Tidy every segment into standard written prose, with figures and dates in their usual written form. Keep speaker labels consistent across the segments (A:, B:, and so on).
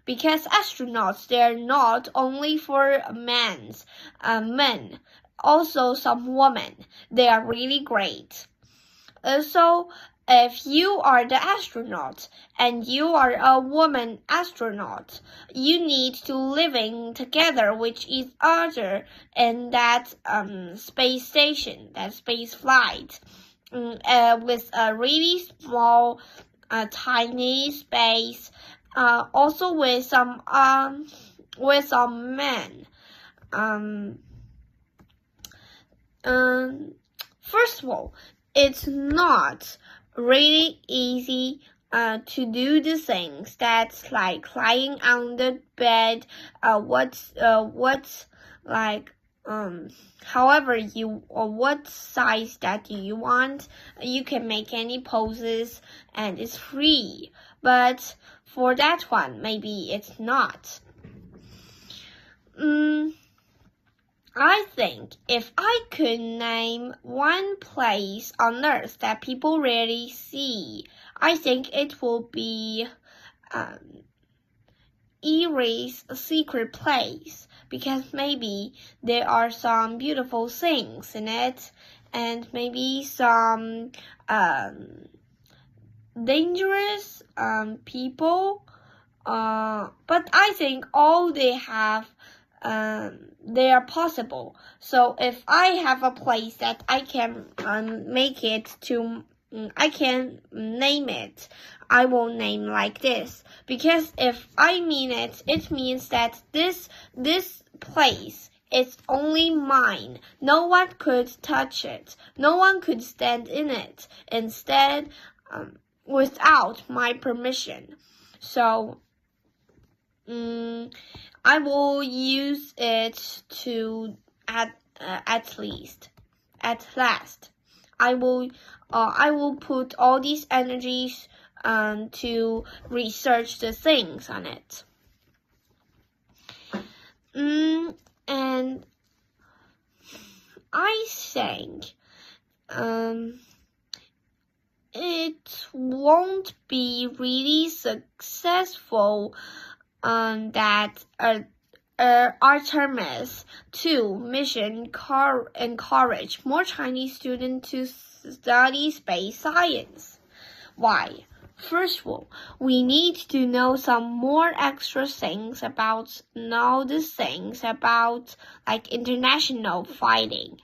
A: because astronauts, they're not only for men, also some women. They are really great. So if you are the astronaut and you are a woman astronaut, you need to living together with each other in that space station, that space flight, with a really small, tiny space, also with some men. First of all, it's not really easy to do the things that's like lying on the bed, however you or what size that you want. You can make any poses and it's free. But for that one, maybe it's not. I think if I could name one place on Earth that people rarely see, I think it will be Erie's secret place, because maybe there are some beautiful things in it, and maybe some dangerous people. But I think all they have, they are possible. So if I have a place that I can make it to, I can name it, I will name like this. Because if I mean it, it means that this place is only mine. No one could touch it. No one could stand in it. Instead, without my permission. So, I will use it to at last. I will put all these energies to research the things on it. And I think it won't be really successful that Artemis 2 mission encourage more Chinese students to study space science. Why? First of all, we need to know some more extra things about like international fighting.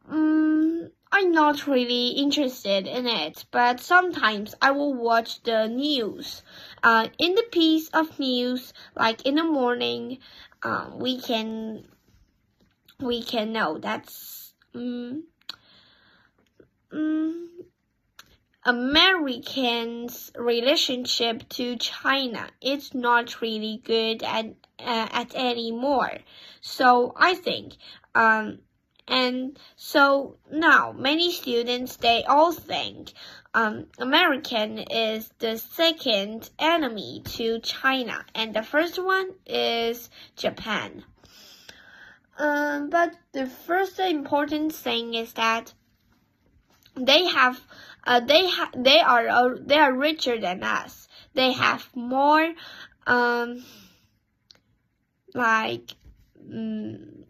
A: I'm not really interested in it, but sometimes I will watch the news. In the piece of news, like in the morning, we can know that's Americans' relationship to China. It's not really good at anymore. So I think and so now many students, they all think American is the second enemy to China, and the first one is Japan. But the first important thing is that they are richer than us. They have more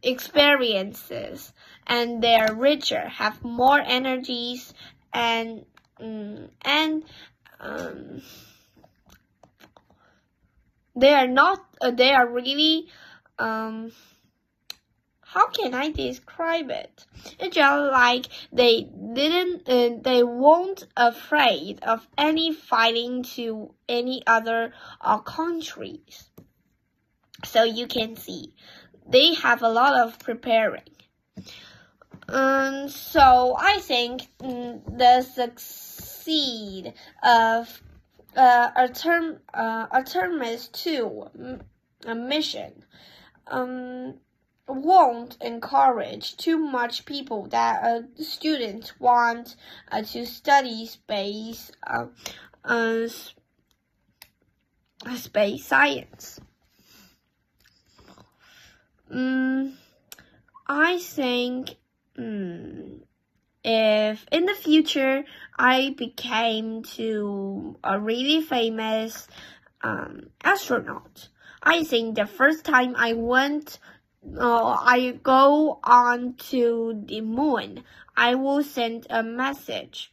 A: experiences, and they are richer, have more energies, and they are really how can I describe it? It's just like they won't afraid of any fighting to any other countries. So you can see they have a lot of preparing. So I think the succeed of Artemis 2 mission won't encourage too much people that students want to study space science. I think if in the future I became to a really famous astronaut. I think the first time I go on to the moon, I will send a message.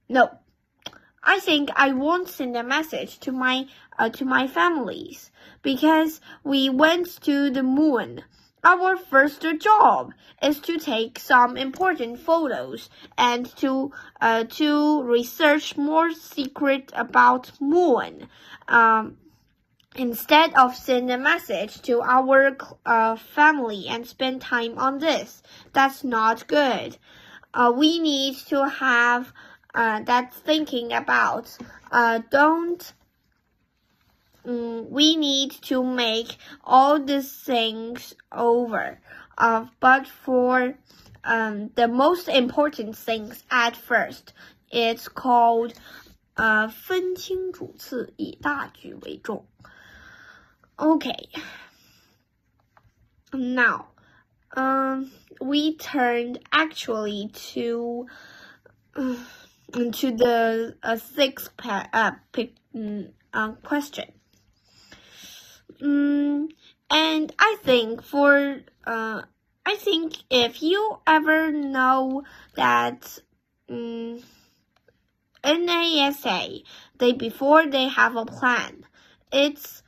A: No, I think I won't send a message to my families because we went to the moon. Our first job is to take some important photos and to research more secret about moon. Instead of send a message to our family and spend time on this, that's not good. We need to have that thinking about. We need to make all these things over. But for the most important things at first, it's called 分清主次，以大局为重。Okay. Now, we turned actually to the sixth question. And I think if you ever know that NASA, before they have a plan, it's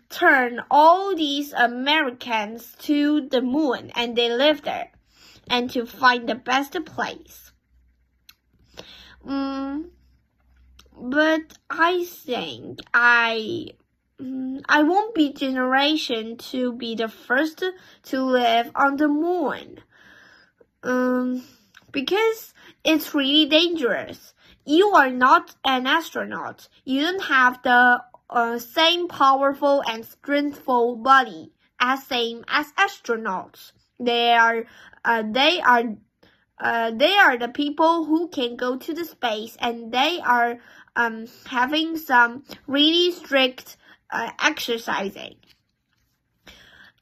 A: turn all these Americans to the moon and they live there and to find the best place. But I think I won't be generation to be the first to live on the moon. Because it's really dangerous. You are not an astronaut. You don't have the same powerful and strengthful body as same as astronauts. They are the people who can go to the space, and they are having some really strict exercising.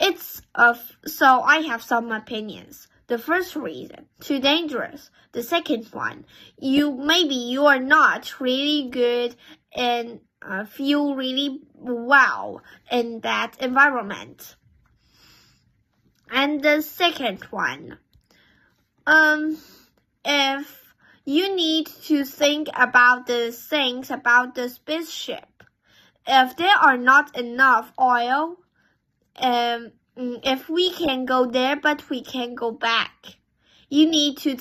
A: So I have some opinions. The first reason, too dangerous. The second one, maybe you are not really good and feel really well in that environment. And the second one, if you need to think about the things about the spaceship, if there are not enough oil, if we can go there but we can go back, you need to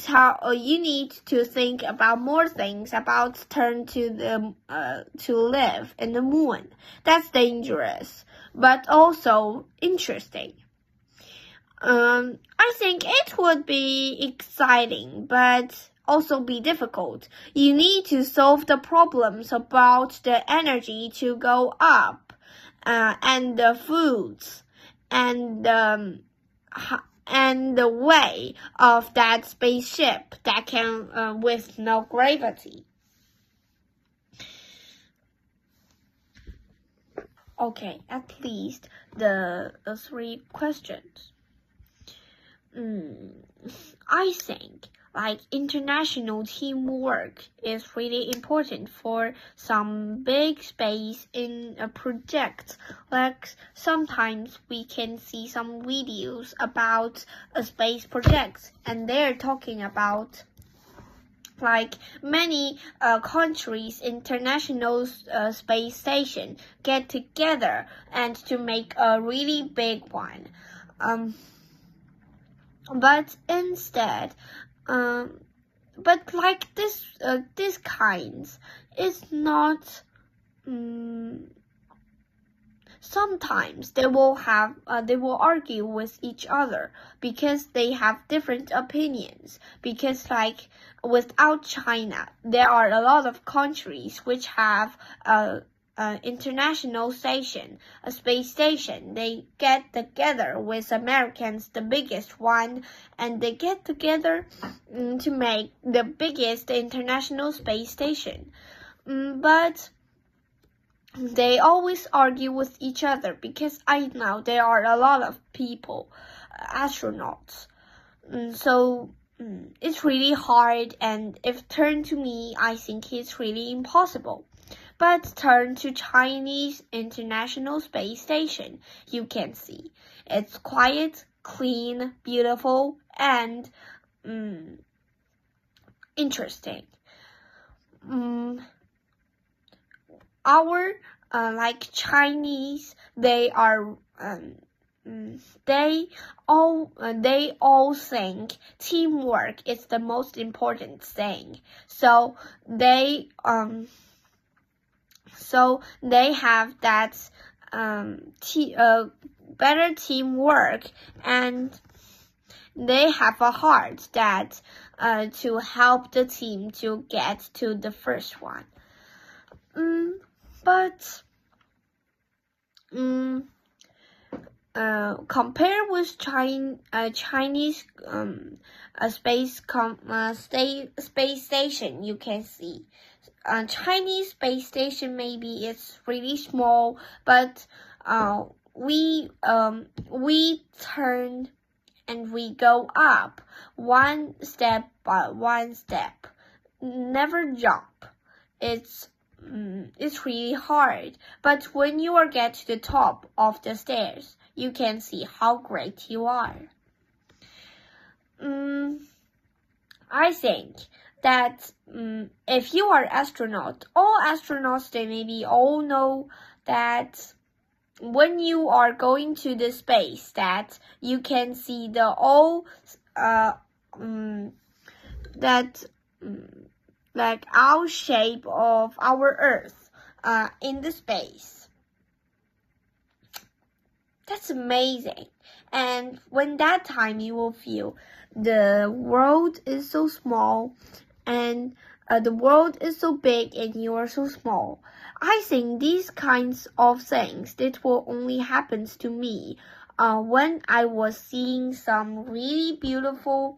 A: think about more things about turn to live in the moon. That's dangerous, but also interesting. I think it would be exciting, but also be difficult. You need to solve the problems about the energy to go up, and the foods, and the way of that spaceship that can with no gravity. Okay, at least the 3 questions. I think international teamwork is really important for some big space in a project. Sometimes we can see some videos about a space project, and they're talking about many countries, international space station get together and to make a really big one. But instead, this kinds is not. Sometimes they will argue with each other because they have different opinions. Because without China, there are a lot of countries which have international station, a space station. They get together with Americans, the biggest one, and they get together to make the biggest international space station. But they always argue with each other because I know there are a lot of people, astronauts. So it's really hard, and if turned to me, I think it's really impossible. But turn to Chinese International Space Station, you can see. It's quiet, clean, beautiful, and interesting. Our like Chinese, they all think teamwork is the most important thing. So they have that better teamwork, and they have a heart that to help the team to get to the first one. But compare with Chinese space station, you can see Chinese space station maybe it's really small, but we turn and we go up one step by one step, never jump. It's really hard, but when you get to the top of the stairs, you can see how great you are. I think that if you are astronaut, all astronauts, they maybe all know that when you are going to the space, that you can see the like our shape of our Earth in the space. That's amazing. And when that time you will feel the world is so small, and the world is so big and you are so small. I think these kinds of things, it will only happen to me when I was seeing some really beautiful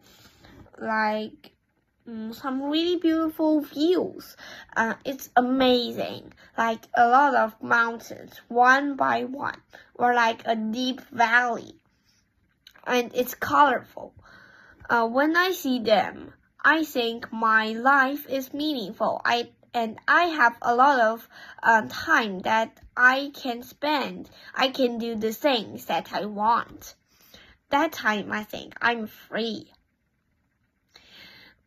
A: views. It's amazing, like a lot of mountains, one by one, or like a deep valley, and it's colorful. When I see them, I think my life is meaningful. I have a lot of time that I can spend. I can do the things that I want. That time, I think I'm free.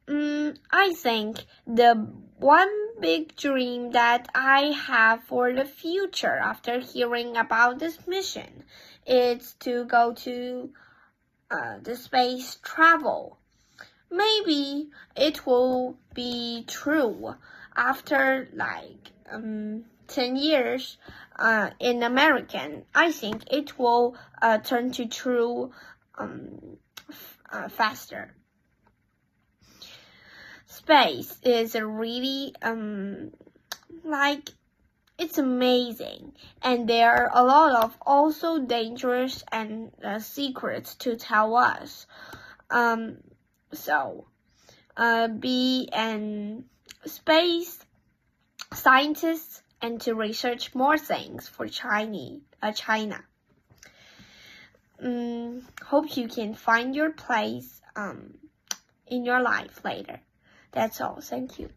A: I think the one big dream that I have for the future after hearing about this mission is to go to the space travel. Maybe it will be true after 10 years in American. I think it will turn to true faster. Space is a really it's amazing, and there are a lot of also dangerous and secrets to tell us. So be an space scientist and to research more things for China. Hope you can find your place in your life later. That's all. Thank you.